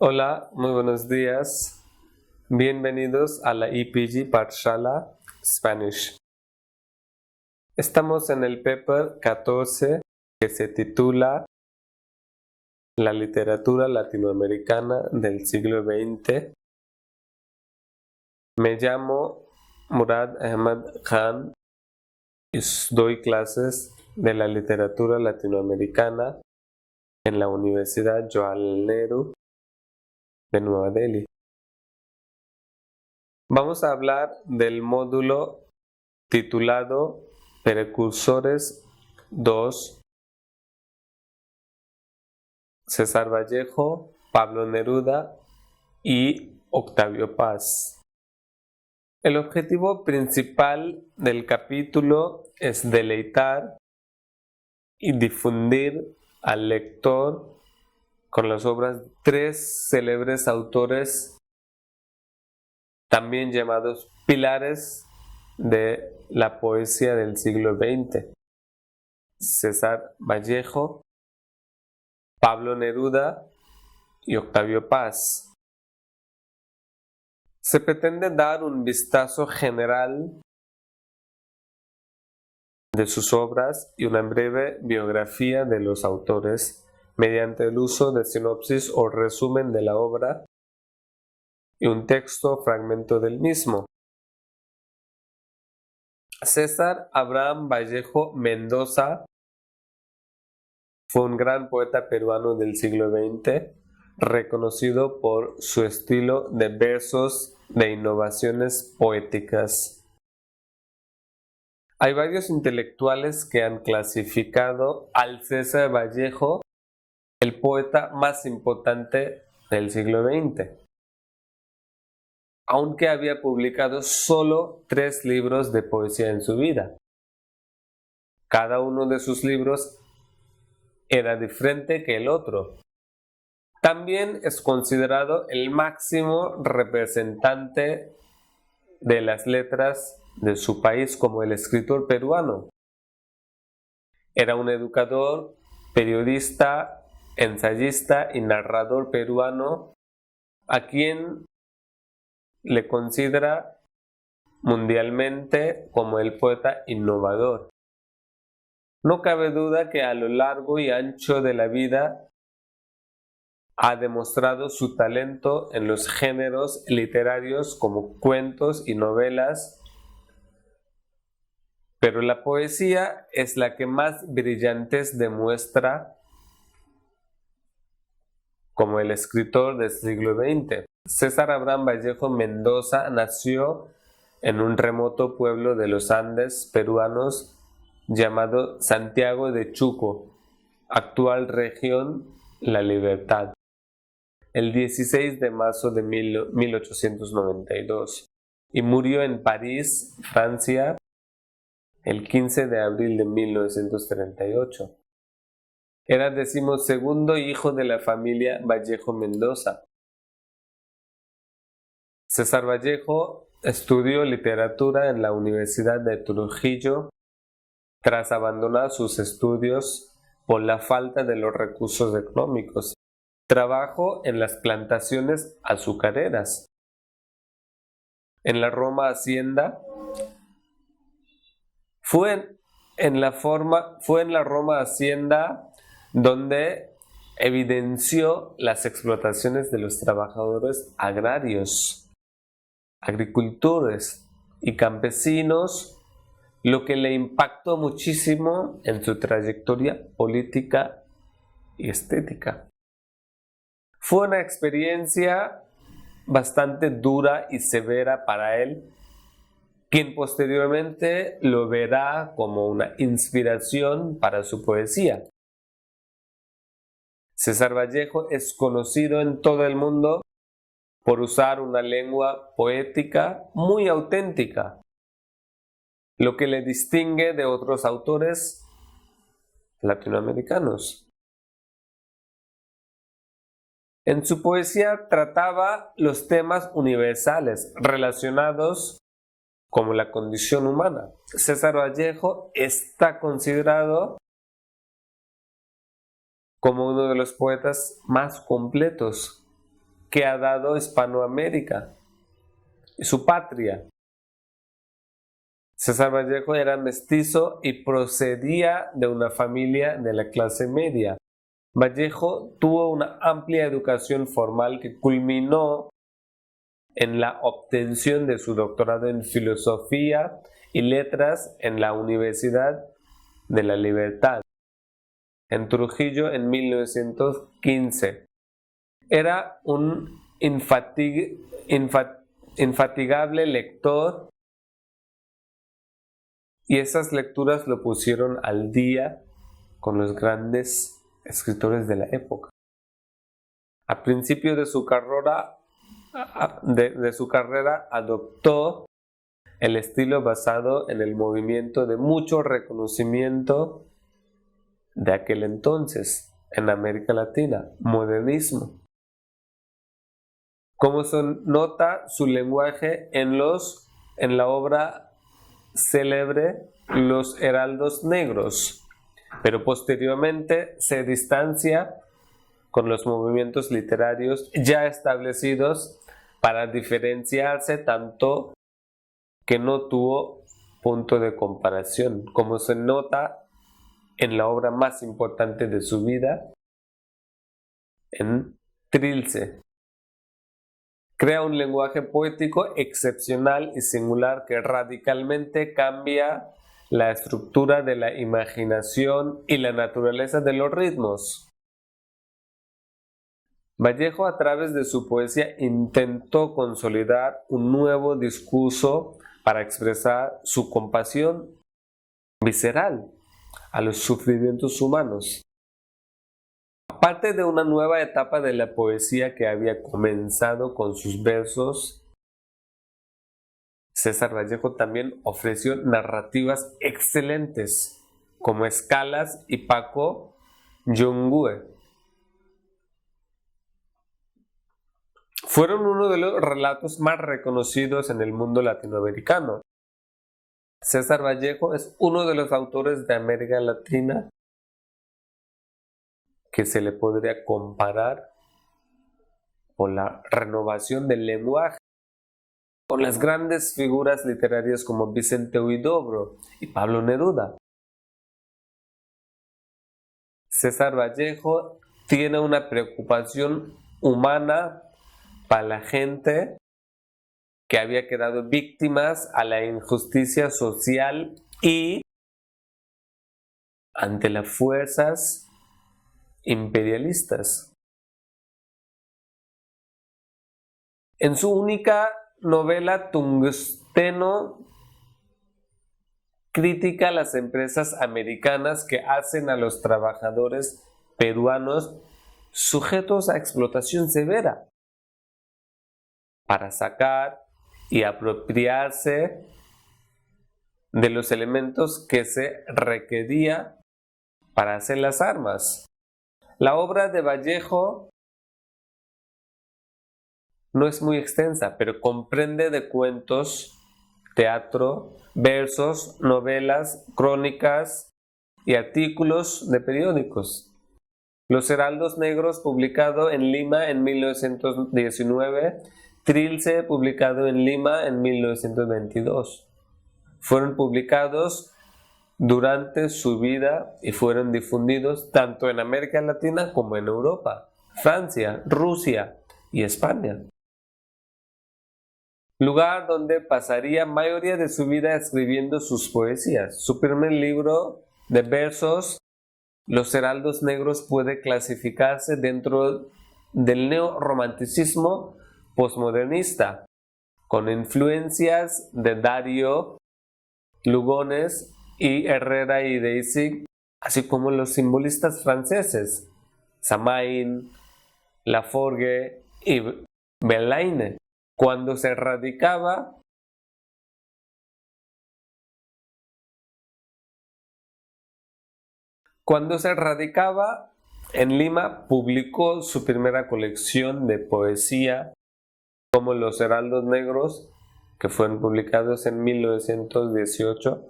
Hola, muy buenos días. Bienvenidos a la EPG Pathshala Spanish. Estamos en el paper 14 que se titula La literatura latinoamericana del siglo XX. Me llamo Murad Ahmad Khan y doy clases de la literatura latinoamericana en la Universidad Jawaharlal Nehru de Nueva Delhi. Vamos a hablar del módulo titulado Precursores 2, César Vallejo, Pablo Neruda y Octavio Paz. El objetivo principal del capítulo es deleitar y difundir al lector con las obras de tres célebres autores, también llamados pilares de la poesía del siglo XX: César Vallejo, Pablo Neruda y Octavio Paz. Se pretende dar un vistazo general de sus obras y una breve biografía de los autores mediante el uso de sinopsis o resumen de la obra y un texto o fragmento del mismo. César Abraham Vallejo Mendoza fue un gran poeta peruano del siglo XX, reconocido por su estilo de versos de innovaciones poéticas. Hay varios intelectuales que han clasificado al César Vallejo el poeta más importante del siglo XX, aunque había publicado solo 3 libros de poesía en su vida. Cada uno de sus libros era diferente que el otro. También es considerado el máximo representante de las letras de su país como el escritor peruano. Era un educador, periodista, ensayista y narrador peruano a quien le considera mundialmente como el poeta innovador. No cabe duda que a lo largo y ancho de la vida ha demostrado su talento en los géneros literarios como cuentos y novelas, pero la poesía es la que más brillantez demuestra como el escritor del siglo XX. César Abraham Vallejo Mendoza nació en un remoto pueblo de los Andes peruanos llamado Santiago de Chuco, actual región La Libertad, el 16 de marzo de 1892, y murió en París, Francia, el 15 de abril de 1938. Era 12º hijo de la familia Vallejo Mendoza. César Vallejo estudió literatura en la Universidad de Trujillo tras abandonar sus estudios por la falta de los recursos económicos. Trabajó en las plantaciones azucareras. En la Roma Hacienda fue en la Roma Hacienda donde evidenció las explotaciones de los trabajadores agrarios, agricultores y campesinos, lo que le impactó muchísimo en su trayectoria política y estética. Fue una experiencia bastante dura y severa para él, quien posteriormente lo verá como una inspiración para su poesía. César Vallejo es conocido en todo el mundo por usar una lengua poética muy auténtica, lo que le distingue de otros autores latinoamericanos. En su poesía trataba los temas universales relacionados con la condición humana. César Vallejo está considerado como uno de los poetas más completos que ha dado Hispanoamérica y su patria. César Vallejo era mestizo y procedía de una familia de la clase media. Vallejo tuvo una amplia educación formal que culminó en la obtención de su doctorado en Filosofía y Letras en la Universidad de la Libertad, en Trujillo, en 1915. Era un infatigable lector y esas lecturas lo pusieron al día con los grandes escritores de la época. Al principio de su carrera, adoptó el estilo basado en el movimiento de mucho reconocimiento de aquel entonces en América Latina, modernismo. Como se nota su lenguaje en la obra célebre Los Heraldos Negros, pero posteriormente se distancia con los movimientos literarios ya establecidos para diferenciarse tanto que no tuvo punto de comparación, como se nota en la obra más importante de su vida, en Trilce. Crea un lenguaje poético excepcional y singular que radicalmente cambia la estructura de la imaginación y la naturaleza de los ritmos. Vallejo, a través de su poesía, intentó consolidar un nuevo discurso para expresar su compasión visceral a los sufrimientos humanos. Aparte de una nueva etapa de la poesía que había comenzado con sus versos, César Vallejo también ofreció narrativas excelentes, como Escalas y Paco Yongue. Fueron uno de los relatos más reconocidos en el mundo latinoamericano. César Vallejo es uno de los autores de América Latina que se le podría comparar con la renovación del lenguaje, con las grandes figuras literarias como Vicente Huidobro y Pablo Neruda. César Vallejo tiene una preocupación humana para la gente que había quedado víctimas a la injusticia social y ante las fuerzas imperialistas. En su única novela Tungsteno critica a las empresas americanas que hacen a los trabajadores peruanos sujetos a explotación severa para sacar y apropiarse de los elementos que se requería para hacer las armas. La obra de Vallejo no es muy extensa, pero comprende de cuentos, teatro, versos, novelas, crónicas y artículos de periódicos. Los Heraldos Negros, publicado en Lima en 1919, Trilce, publicado en Lima en 1922. Fueron publicados durante su vida y fueron difundidos tanto en América Latina como en Europa, Francia, Rusia y España. Lugar donde pasaría mayoría de su vida escribiendo sus poesías. Su primer libro de versos, Los Heraldos Negros, puede clasificarse dentro del neorromanticismo posmodernista, con influencias de Dario, Lugones y Herrera y Daisy, así como los simbolistas franceses, Samain, Laforgue y Verlaine. Cuando se radicaba en Lima, publicó su primera colección de poesía, como Los Heraldos Negros, que fueron publicados en 1918,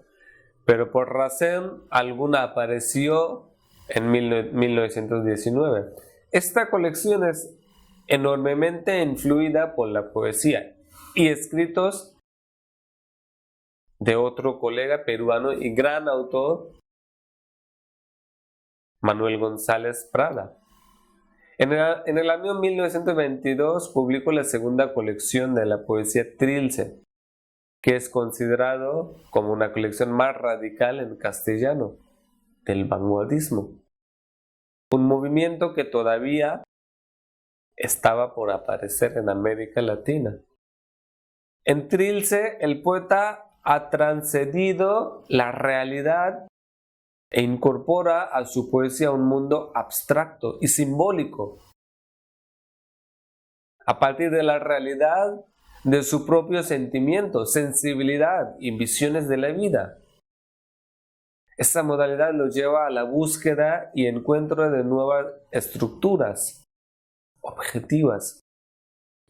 pero por razón alguna apareció en 1919. Esta colección es enormemente influida por la poesía y escritos de otro colega peruano y gran autor, Manuel González Prada. En el año 1922 publicó la segunda colección de la poesía Trilce, que es considerado como una colección más radical en castellano del vanguardismo, un movimiento que todavía estaba por aparecer en América Latina. En Trilce, el poeta ha trascendido la realidad e incorpora a su poesía un mundo abstracto y simbólico, a partir de la realidad de su propio sentimiento, sensibilidad y visiones de la vida. Esta modalidad lo lleva a la búsqueda y encuentro de nuevas estructuras objetivas,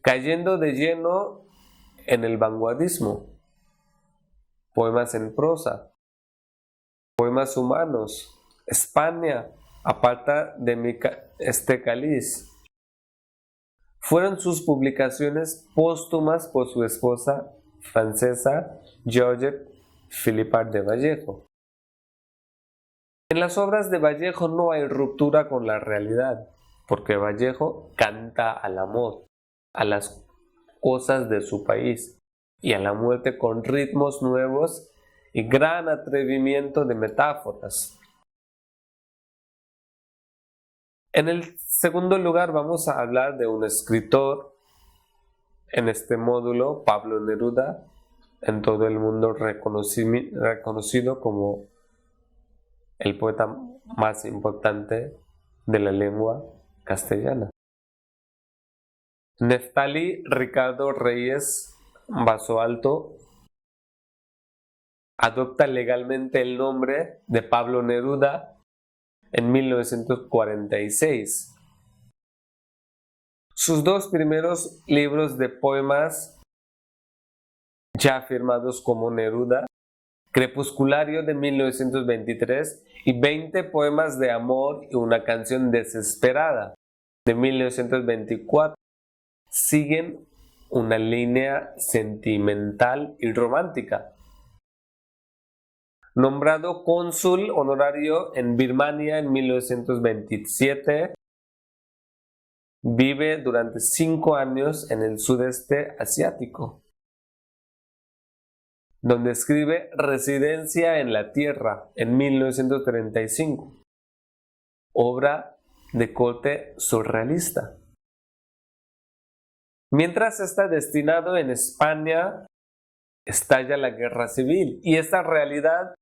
cayendo de lleno en el vanguardismo. Poemas en prosa, poemas humanos, España, aparta de mi cáliz. Fueron sus publicaciones póstumas por su esposa francesa Georgette Philippard de Vallejo. En las obras de Vallejo no hay ruptura con la realidad, porque Vallejo canta al amor, a las cosas de su país y a la muerte con ritmos nuevos y gran atrevimiento de metáforas. En el segundo lugar vamos a hablar de un escritor en este módulo, Pablo Neruda, en todo el mundo reconocido como el poeta más importante de la lengua castellana. Neftali Ricardo Reyes Basoalto adopta legalmente el nombre de Pablo Neruda en 1946. Sus dos primeros libros de poemas, ya firmados como Neruda, Crepusculario de 1923 y 20 poemas de amor y una canción desesperada de 1924, siguen una línea sentimental y romántica. Nombrado cónsul honorario en Birmania en 1927, vive durante 5 años en el sudeste asiático, donde escribe Residencia en la Tierra en 1935, obra de corte surrealista. Mientras está destinado en España, estalla la guerra civil y esta realidad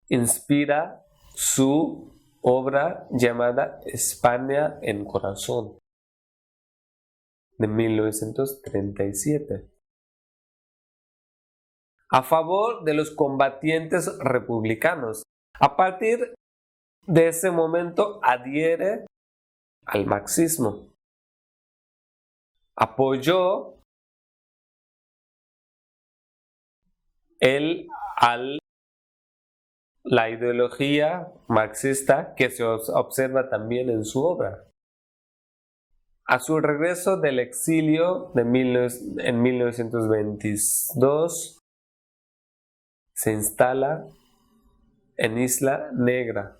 inspira su obra llamada España en Corazón de 1937. A favor de los combatientes republicanos. A partir de ese momento adhiere al marxismo. Apoyó la ideología marxista que se observa también en su obra. A su regreso del exilio en 1922, se instala en Isla Negra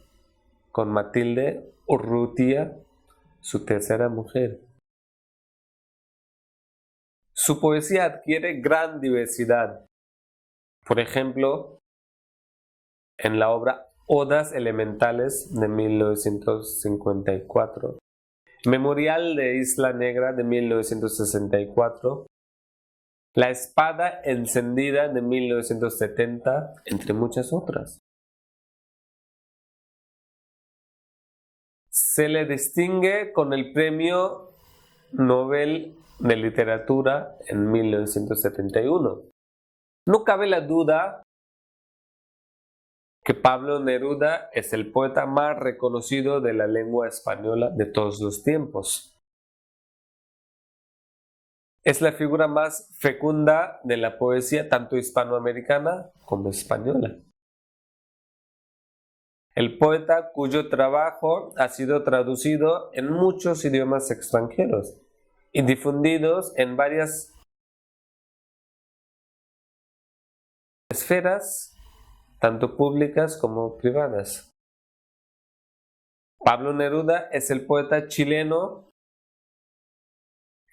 con Matilde Urrutia, su tercera mujer. Su poesía adquiere gran diversidad. Por ejemplo, en la obra Odas Elementales de 1954, Memorial de Isla Negra de 1964, La Espada Encendida de 1970, entre muchas otras. Se le distingue con el Premio Nobel de Literatura en 1971. No cabe la duda que Pablo Neruda es el poeta más reconocido de la lengua española de todos los tiempos. Es la figura más fecunda de la poesía tanto hispanoamericana como española. el poeta cuyo trabajo ha sido traducido en muchos idiomas extranjeros y difundidos en varias esferas, tanto públicas como privadas. Pablo Neruda es el poeta chileno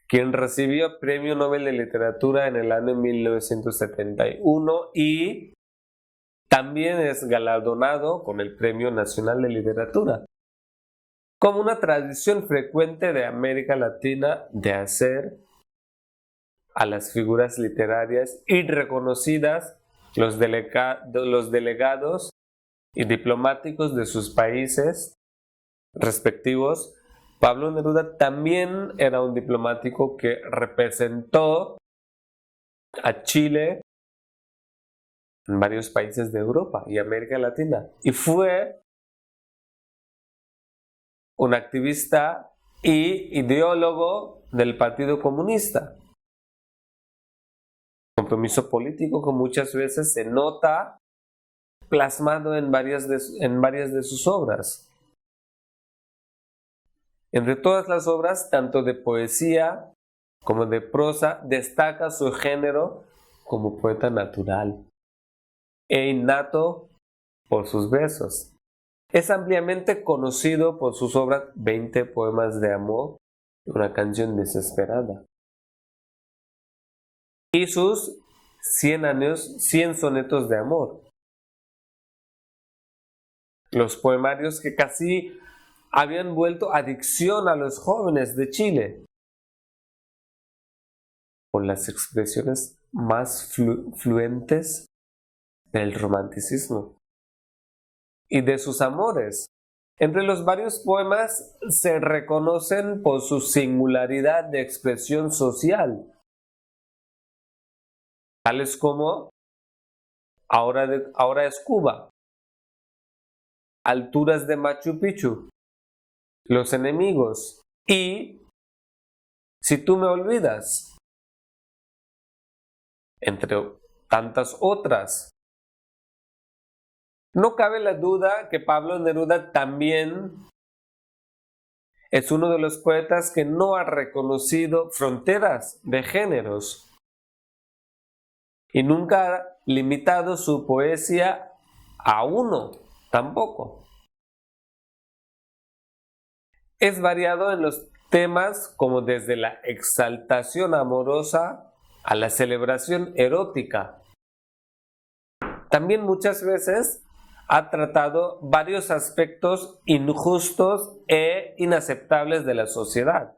quien recibió Premio Nobel de Literatura en el año 1971 y también es galardonado con el Premio Nacional de Literatura, como una tradición frecuente de América Latina de hacer a las figuras literarias y reconocidas los delegados y diplomáticos de sus países respectivos. Pablo Neruda también era un diplomático que representó a Chile en varios países de Europa y América Latina y fue un activista y ideólogo del Partido Comunista. Compromiso político que muchas veces se nota plasmado en varias de sus obras. Entre todas las obras, tanto de poesía como de prosa, destaca su género como poeta natural e innato por sus versos. Es ampliamente conocido por sus obras 20 poemas de amor, una canción desesperada, y sus 100 sonetos de amor. Los poemarios que casi habían vuelto adicción a los jóvenes de Chile, con las expresiones más fluentes del romanticismo y de sus amores. Entre los varios poemas se reconocen por su singularidad de expresión social, tales como Ahora es Cuba, Alturas de Machu Picchu, Los enemigos y Si tú me olvidas, entre tantas otras. No cabe la duda que Pablo Neruda también es uno de los poetas que no ha reconocido fronteras de géneros y nunca ha limitado su poesía a uno, tampoco. Es variado en los temas como desde la exaltación amorosa a la celebración erótica. También muchas veces ha tratado varios aspectos injustos e inaceptables de la sociedad,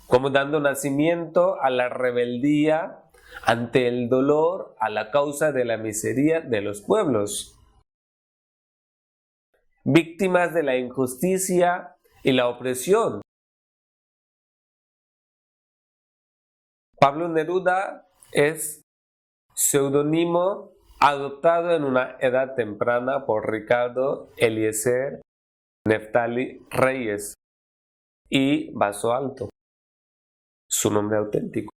como dando nacimiento a la rebeldía ante el dolor a la causa de la miseria de los pueblos, víctimas de la injusticia y la opresión. Pablo Neruda es seudónimo adoptado en una edad temprana por Ricardo Eliezer Neftali Reyes y Baso Alto, su nombre auténtico.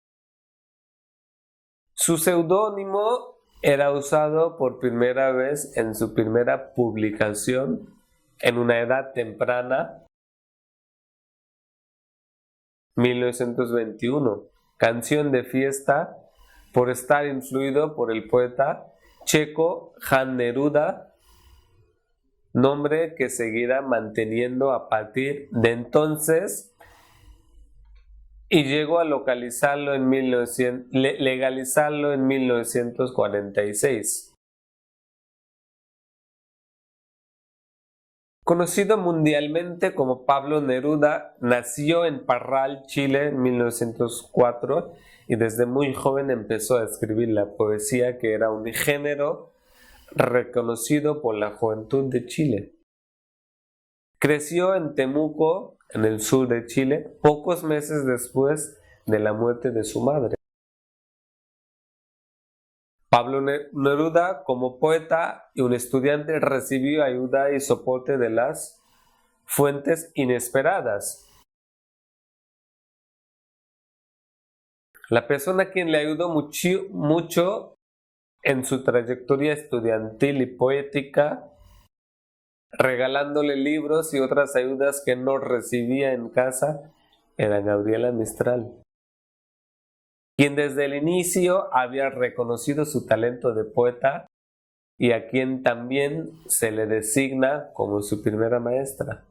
Su seudónimo era usado por primera vez en su primera publicación en una edad temprana, 1921, canción de fiesta, por estar influido por el poeta checo Jan Neruda, nombre que seguirá manteniendo a partir de entonces y llegó a legalizarlo en 1946. Conocido mundialmente como Pablo Neruda, nació en Parral, Chile, en 1904 y desde muy joven empezó a escribir la poesía, que era un género reconocido por la juventud de Chile. Creció en Temuco, en el sur de Chile, pocos meses después de la muerte de su madre. Pablo Neruda, como poeta y un estudiante, recibió ayuda y soporte de las fuentes inesperadas. La persona a quien le ayudó mucho en su trayectoria estudiantil y poética regalándole libros y otras ayudas que no recibía en casa, era Gabriela Mistral, quien desde el inicio había reconocido su talento de poeta y a quien también se le designa como su primera maestra.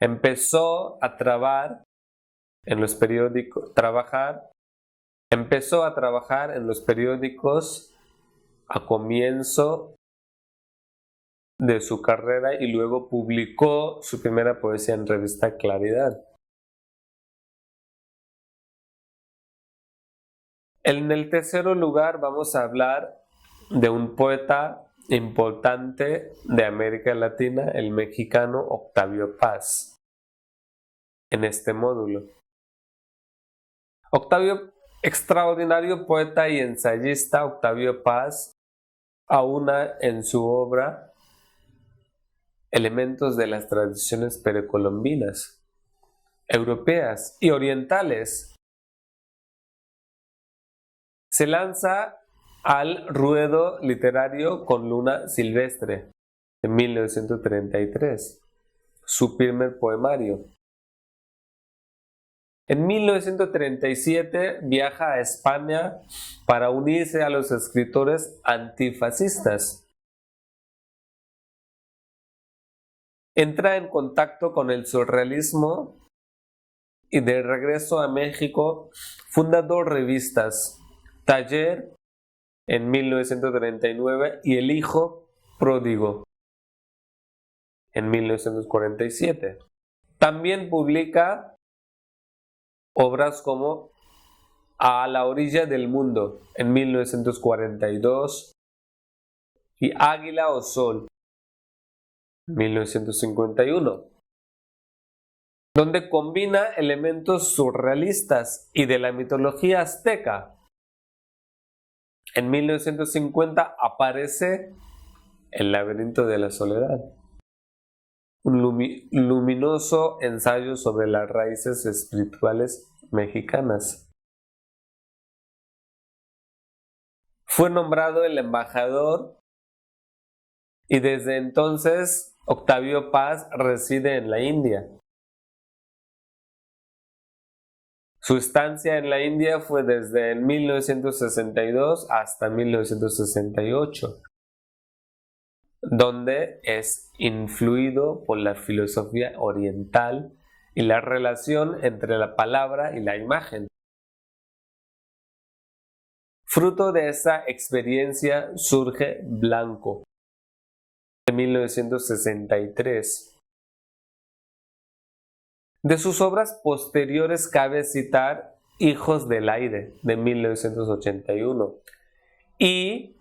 Empezó a trabajar en los periódicos a comienzo de su carrera y luego publicó su primera poesía en revista Claridad. En el tercer lugar vamos a hablar de un poeta importante de América Latina, el mexicano Octavio Paz, en este módulo. Extraordinario poeta y ensayista, Octavio Paz aúna en su obra elementos de las tradiciones precolombinas, europeas y orientales. Se lanza al ruedo literario con Luna Silvestre, en 1933, su primer poemario. En 1937 viaja a España para unirse a los escritores antifascistas. Entra en contacto con el surrealismo y de regreso a México funda dos revistas, Taller en 1939 y El Hijo Pródigo en 1947. También publica obras como A la orilla del mundo en 1942 y Águila o Sol en 1951, donde combina elementos surrealistas y de la mitología azteca. En 1950 aparece El laberinto de la soledad, un luminoso ensayo sobre las raíces espirituales mexicanas. Fue nombrado el embajador y desde entonces Octavio Paz reside en la India. Su estancia en la India fue desde el 1962 hasta 1968. Donde es influido por la filosofía oriental y la relación entre la palabra y la imagen. Fruto de esa experiencia surge Blanco, de 1963. De sus obras posteriores cabe citar Hijos del Aire, de 1981, y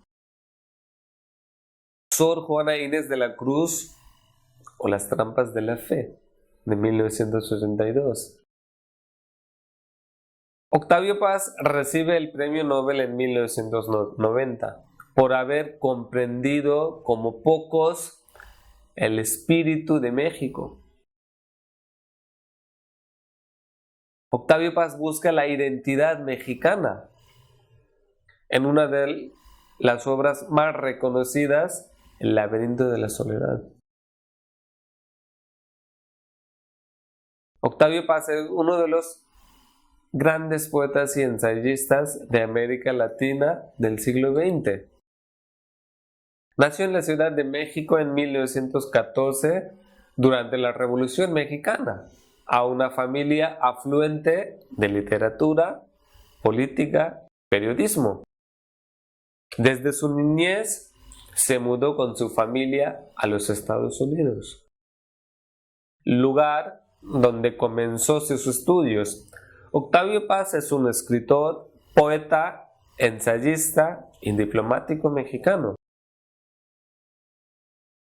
Sor Juana Inés de la Cruz o Las trampas de la fe, de 1982. Octavio Paz recibe el Premio Nobel en 1990 por haber comprendido como pocos el espíritu de México. Octavio Paz busca la identidad mexicana en una de las obras más reconocidas, El laberinto de la soledad. Octavio Paz es uno de los grandes poetas y ensayistas de América Latina del siglo XX. Nació en la Ciudad de México en 1914 durante la Revolución Mexicana, a una familia afluente de literatura, política, periodismo. Desde su niñez se mudó con su familia a los Estados Unidos, lugar donde comenzó sus estudios. Octavio Paz es un escritor, poeta, ensayista y diplomático mexicano.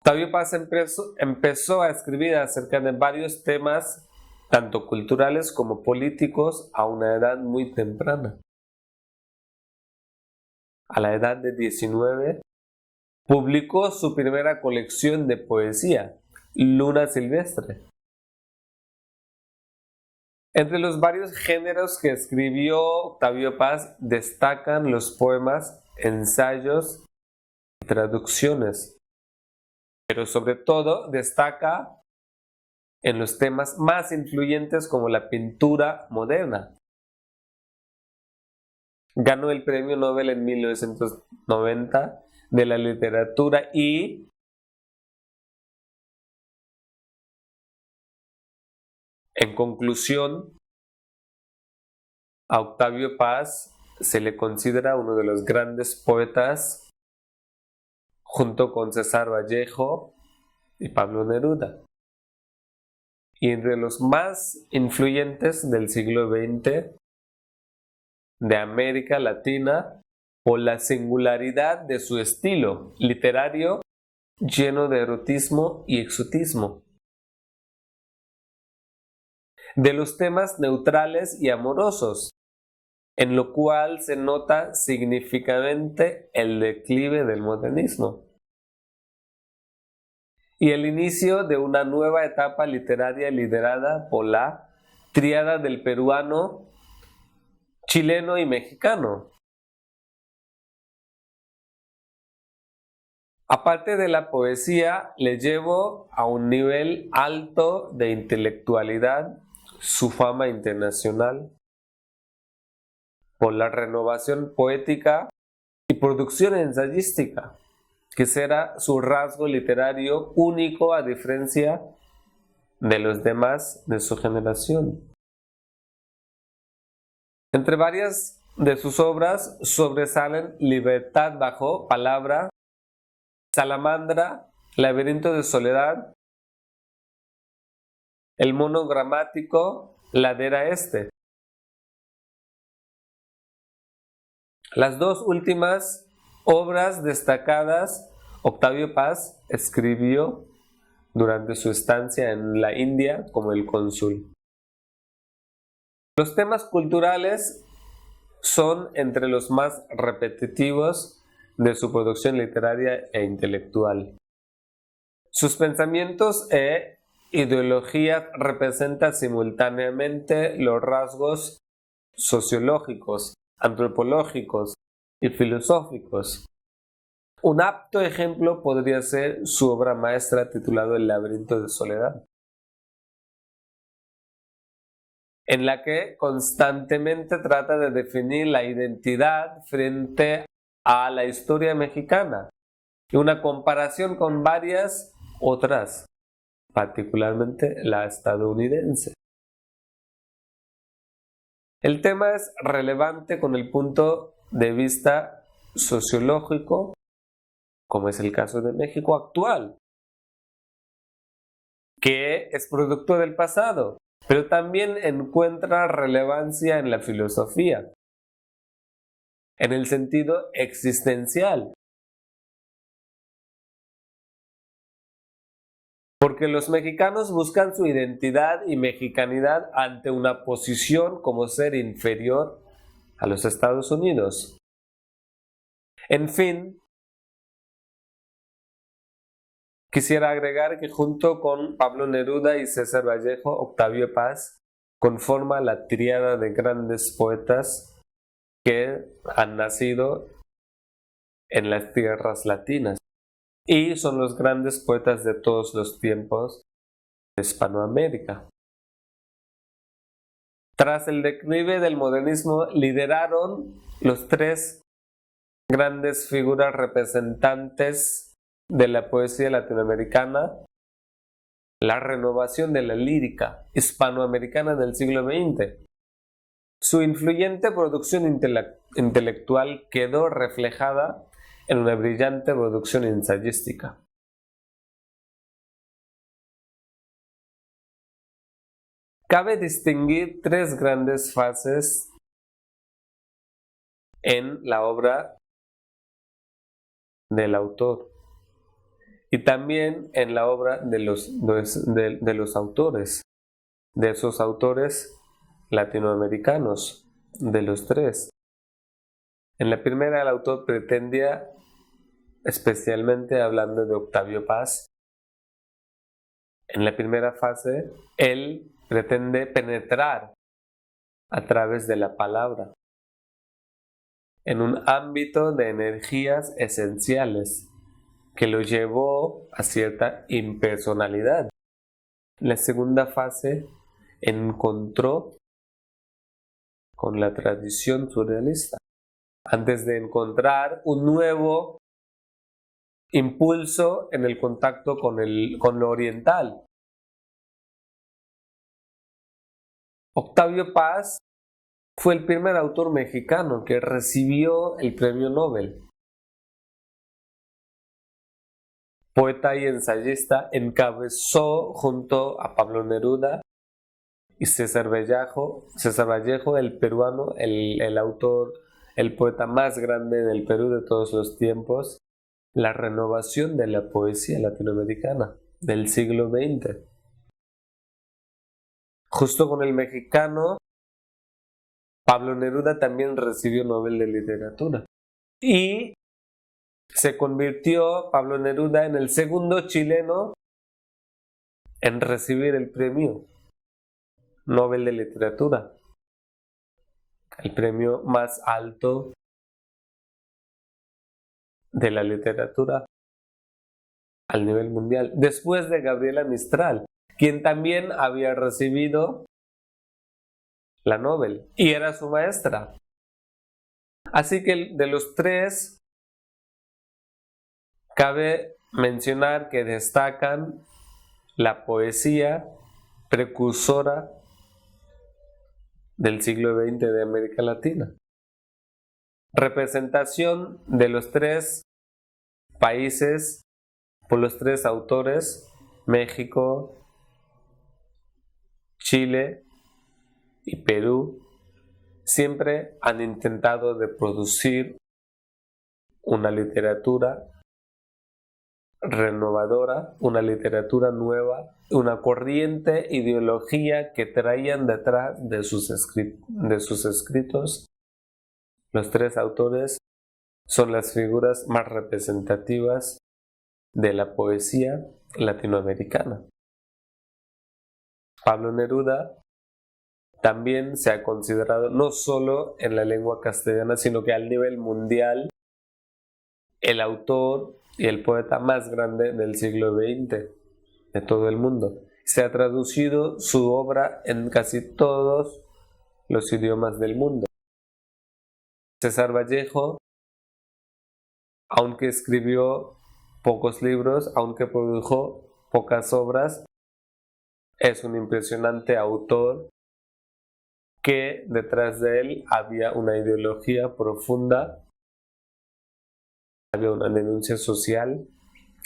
Octavio Paz empezó a escribir acerca de varios temas, tanto culturales como políticos, a una edad muy temprana. A la edad de 19, publicó su primera colección de poesía, Luna Silvestre. Entre los varios géneros que escribió Octavio Paz destacan los poemas, ensayos y traducciones. pero sobre todo destaca en los temas más influyentes como la pintura moderna. Ganó el Premio Nobel en 1990 de la literatura y en conclusión, a Octavio Paz se le considera uno de los grandes poetas junto con César Vallejo y Pablo Neruda. Y entre los más influyentes del siglo XX de América Latina por la singularidad de su estilo literario lleno de erotismo y exotismo, de los temas neutrales y amorosos, en lo cual se nota significativamente el declive del modernismo y el inicio de una nueva etapa literaria liderada por la tríada del peruano, chileno y mexicano. Aparte de la poesía, le llevó a un nivel alto de intelectualidad su fama internacional por la renovación poética y producción ensayística, que será su rasgo literario único a diferencia de los demás de su generación. Entre varias de sus obras sobresalen Libertad bajo palabra, Salamandra, Laberinto de soledad, El monogramático, Ladera Este. Las dos últimas obras destacadas Octavio Paz escribió durante su estancia en la India como el cónsul. Los temas culturales son entre los más repetitivos de su producción literaria e intelectual. Sus pensamientos e ideologías representan simultáneamente los rasgos sociológicos, antropológicos y filosóficos. Un apto ejemplo podría ser su obra maestra titulada El laberinto de soledad, en la que constantemente trata de definir la identidad frente a la historia mexicana y una comparación con varias otras, particularmente la estadounidense. El tema es relevante con el punto de vista sociológico, como es el caso de México actual, que es producto del pasado, pero también encuentra relevancia en la filosofía, en el sentido existencial. Porque los mexicanos buscan su identidad y mexicanidad ante una posición como ser inferior a los Estados Unidos. En fin, quisiera agregar que junto con Pablo Neruda y César Vallejo, Octavio Paz conforma la tríada de grandes poetas que han nacido en las tierras latinas y son los grandes poetas de todos los tiempos de Hispanoamérica. Tras el declive del modernismo, lideraron los tres grandes figuras representantes de la poesía latinoamericana la renovación de la lírica hispanoamericana del siglo XX. Su influyente producción intelectual quedó reflejada en una brillante producción ensayística. Cabe distinguir tres grandes fases en la obra del autor y también en la obra de los autores, de esos autores latinoamericanos, de los tres. En la primera, el autor pretendía, especialmente hablando de Octavio Paz, en la primera fase, él pretende penetrar a través de la palabra en un ámbito de energías esenciales que lo llevó a cierta impersonalidad. La segunda fase encontró con la tradición surrealista, antes de encontrar un nuevo impulso en el contacto con lo oriental. Octavio Paz fue el primer autor mexicano que recibió el premio Nobel. Poeta y ensayista, encabezó junto a Pablo Neruda y César Vallejo, el peruano, el autor, el poeta más grande del Perú de todos los tiempos, la renovación de la poesía latinoamericana del siglo XX. Justo con el mexicano, Pablo Neruda también recibió Nobel de Literatura. Y se convirtió Pablo Neruda en el segundo chileno en recibir el premio Nobel de Literatura, el premio más alto de la literatura al nivel mundial, después de Gabriela Mistral, quien también había recibido la Nobel y era su maestra. Así que de los tres, cabe mencionar que destacan la poesía precursora del siglo XX de América Latina. Representación de los tres países por los tres autores, México, Chile y Perú, siempre han intentado de producir una literatura renovadora, una literatura nueva, una corriente ideología que traían detrás de sus escritos. Los tres autores son las figuras más representativas de la poesía latinoamericana. Pablo Neruda también se ha considerado no solo en la lengua castellana, sino que al nivel mundial el autor y el poeta más grande del siglo XX de todo el mundo. Se ha traducido su obra en casi todos los idiomas del mundo. César Vallejo, aunque escribió pocos libros, aunque produjo pocas obras, es un impresionante autor que detrás de él había una ideología profunda, había una denuncia social,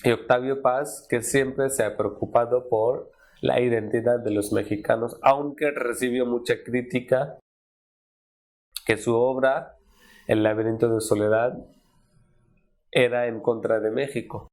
y Octavio Paz, que siempre se ha preocupado por la identidad de los mexicanos, aunque recibió mucha crítica, que su obra, El laberinto de Soledad, era en contra de México.